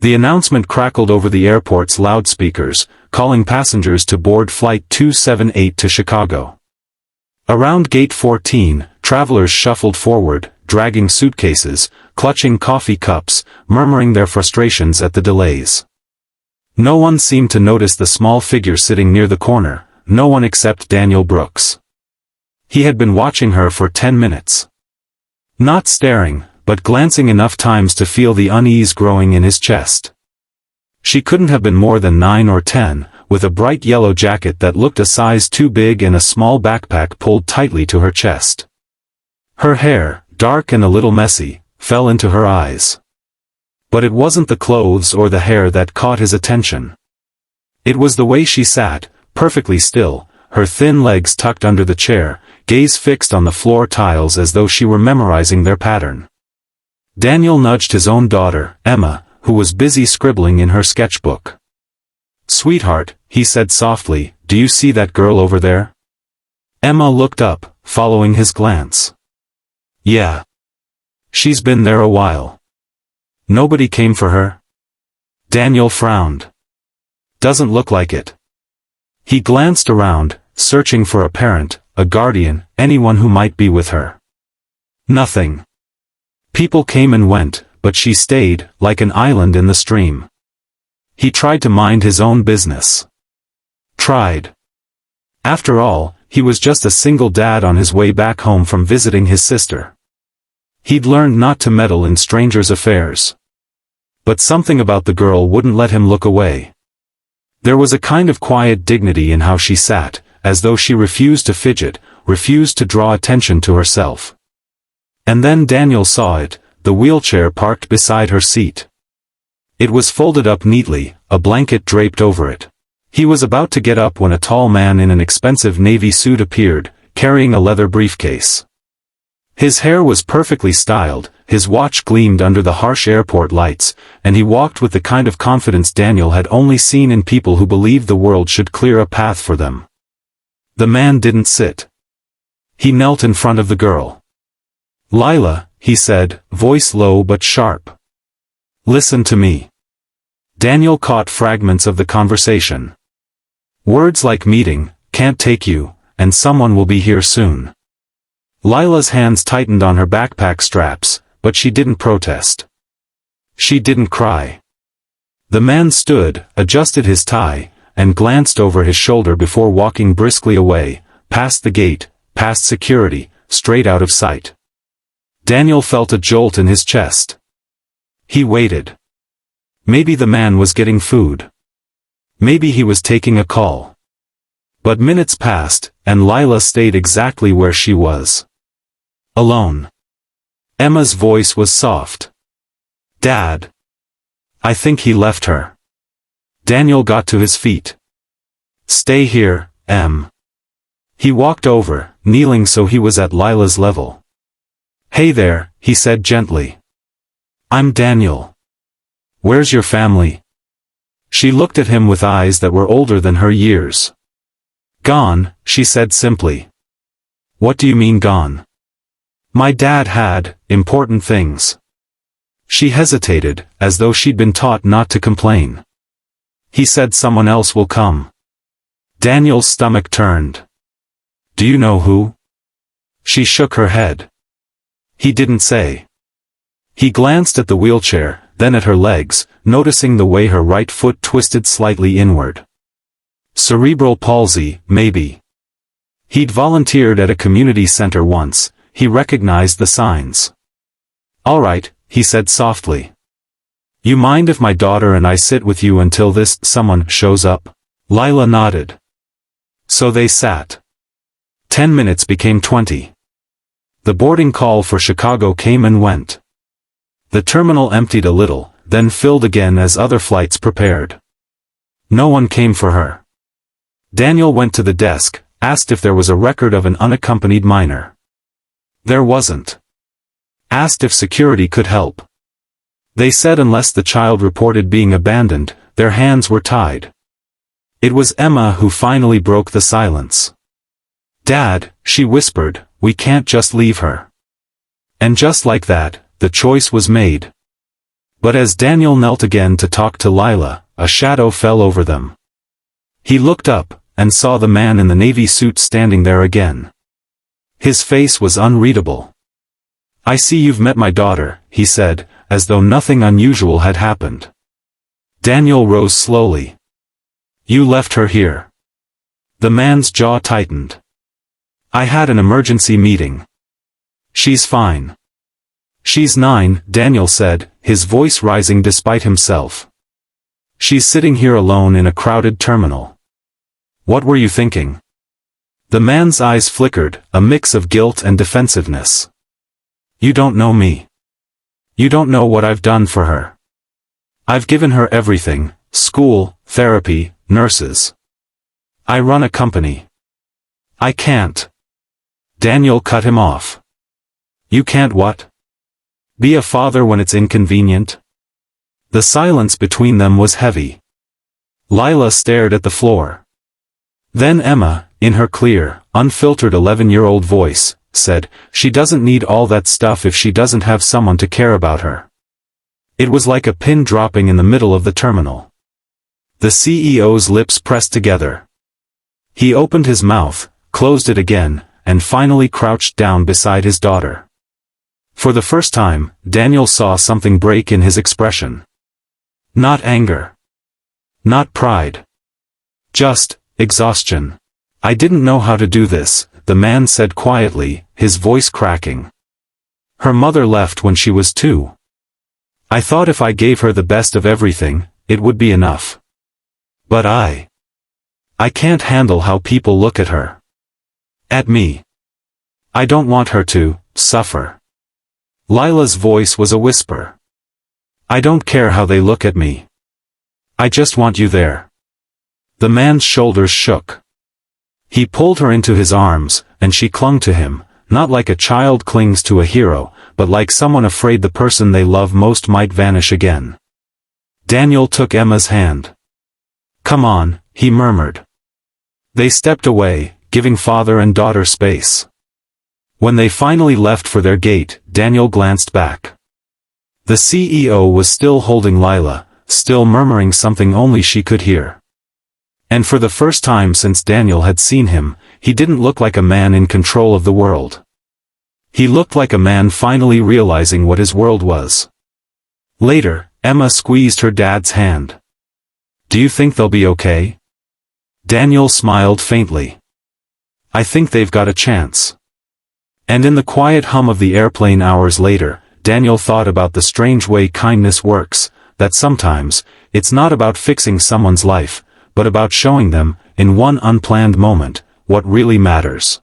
The announcement crackled over the airport's loudspeakers, calling passengers to board Flight 278 to Chicago. Around Gate 14, travelers shuffled forward, dragging suitcases, clutching coffee cups, murmuring their frustrations at the delays. No one seemed to notice the small figure sitting near the corner, no one except Daniel Brooks. He had been watching her for 10 minutes. Not staring, but glancing enough times to feel the unease growing in his chest. She couldn't have been more than 9 or 10, with a bright yellow jacket that looked a size too big and a small backpack pulled tightly to her chest. Her hair, dark and a little messy, fell into her eyes. But it wasn't the clothes or the hair that caught his attention. It was the way she sat, perfectly still, her thin legs tucked under the chair, gaze fixed on the floor tiles as though she were memorizing their pattern. Daniel nudged his own daughter, Emma, who was busy scribbling in her sketchbook. "Sweetheart," he said softly, "do you see that girl over there?" Emma looked up, following his glance. "Yeah. She's been there a while." "Nobody came for her?" Daniel frowned. "Doesn't look like it." He glanced around, searching for a parent, a guardian, anyone who might be with her. Nothing. People came and went, but she stayed, like an island in the stream. He tried to mind his own business. Tried. After all, he was just a single dad on his way back home from visiting his sister. He'd learned not to meddle in strangers' affairs. But something about the girl wouldn't let him look away. There was a kind of quiet dignity in how she sat, as though she refused to fidget, refused to draw attention to herself. And then Daniel saw it, the wheelchair parked beside her seat. It was folded up neatly, a blanket draped over it. He was about to get up when a tall man in an expensive navy suit appeared, carrying a leather briefcase. His hair was perfectly styled, his watch gleamed under the harsh airport lights, and he walked with the kind of confidence Daniel had only seen in people who believed the world should clear a path for them. The man didn't sit. He knelt in front of the girl. "Lila," he said, voice low but sharp. "Listen to me." Daniel caught fragments of the conversation. Words like meeting, can't take you, and someone will be here soon. Lila's hands tightened on her backpack straps, but she didn't protest. She didn't cry. The man stood, adjusted his tie, and glanced over his shoulder before walking briskly away, past the gate, past security, straight out of sight. Daniel felt a jolt in his chest. He waited. Maybe the man was getting food. Maybe he was taking a call. But minutes passed, and Lila stayed exactly where she was. Alone. Emma's voice was soft. "Dad. I think he left her." Daniel got to his feet. "Stay here, Em." He walked over, kneeling so he was at Lila's level. "Hey there," he said gently. "I'm Daniel. Where's your family?" She looked at him with eyes that were older than her years. "Gone," she said simply. "What do you mean gone?" "My dad had important things." She hesitated, as though she'd been taught not to complain. "He said someone else will come." Daniel's stomach turned. "Do you know who?" She shook her head. He didn't say. He glanced at the wheelchair, then at her legs, noticing the way her right foot twisted slightly inward. Cerebral palsy, maybe. He'd volunteered at a community center once, he recognized the signs. "All right," he said softly. "You mind if my daughter and I sit with you until this someone shows up?" Lila nodded. So they sat. 10 minutes became 20. The boarding call for Chicago came and went. The terminal emptied a little, then filled again as other flights prepared. No one came for her. Daniel went to the desk, asked if there was a record of an unaccompanied minor. There wasn't. Asked if security could help. They said unless the child reported being abandoned, their hands were tied. It was Emma who finally broke the silence. "Dad," she whispered, "we can't just leave her." And just like that, the choice was made. But as Daniel knelt again to talk to Lila, a shadow fell over them. He looked up, and saw the man in the navy suit standing there again. His face was unreadable. "I see you've met my daughter," he said, as though nothing unusual had happened. Daniel rose slowly. "You left her here." The man's jaw tightened. "I had an emergency meeting. She's fine." "She's 9, Daniel said, his voice rising despite himself. "She's sitting here alone in a crowded terminal." "What were you thinking?" The man's eyes flickered, a mix of guilt and defensiveness. "You don't know me. You don't know what I've done for her. I've given her everything: school, therapy, nurses. I run a company. I can't." Daniel cut him off. "You can't what? Be a father when it's inconvenient?" The silence between them was heavy. Lila stared at the floor. Then Emma, in her clear, unfiltered 11-year-old voice, said, "She doesn't need all that stuff if she doesn't have someone to care about her." It was like a pin dropping in the middle of the terminal. The CEO's lips pressed together. He opened his mouth, closed it again, and finally crouched down beside his daughter. For the first time, Daniel saw something break in his expression. Not anger. Not pride. Just exhaustion. "I didn't know how to do this," the man said quietly, his voice cracking. "Her mother left when she was 2. I thought if I gave her the best of everything, it would be enough. But I can't handle how people look at her. At me. I don't want her to suffer." Lila's voice was a whisper. "I don't care how they look at me. I just want you there." The man's shoulders shook. He pulled her into his arms, and she clung to him, not like a child clings to a hero, but like someone afraid the person they love most might vanish again. Daniel took Emma's hand. "Come on," he murmured. They stepped away, giving father and daughter space. When they finally left for their gate, Daniel glanced back. The CEO was still holding Lila, still murmuring something only she could hear. And for the first time since Daniel had seen him, he didn't look like a man in control of the world. He looked like a man finally realizing what his world was. Later, Emma squeezed her dad's hand. "Do you think they'll be okay?" Daniel smiled faintly. "I think they've got a chance." And in the quiet hum of the airplane hours later, Daniel thought about the strange way kindness works, that sometimes, it's not about fixing someone's life, but about showing them, in one unplanned moment, what really matters.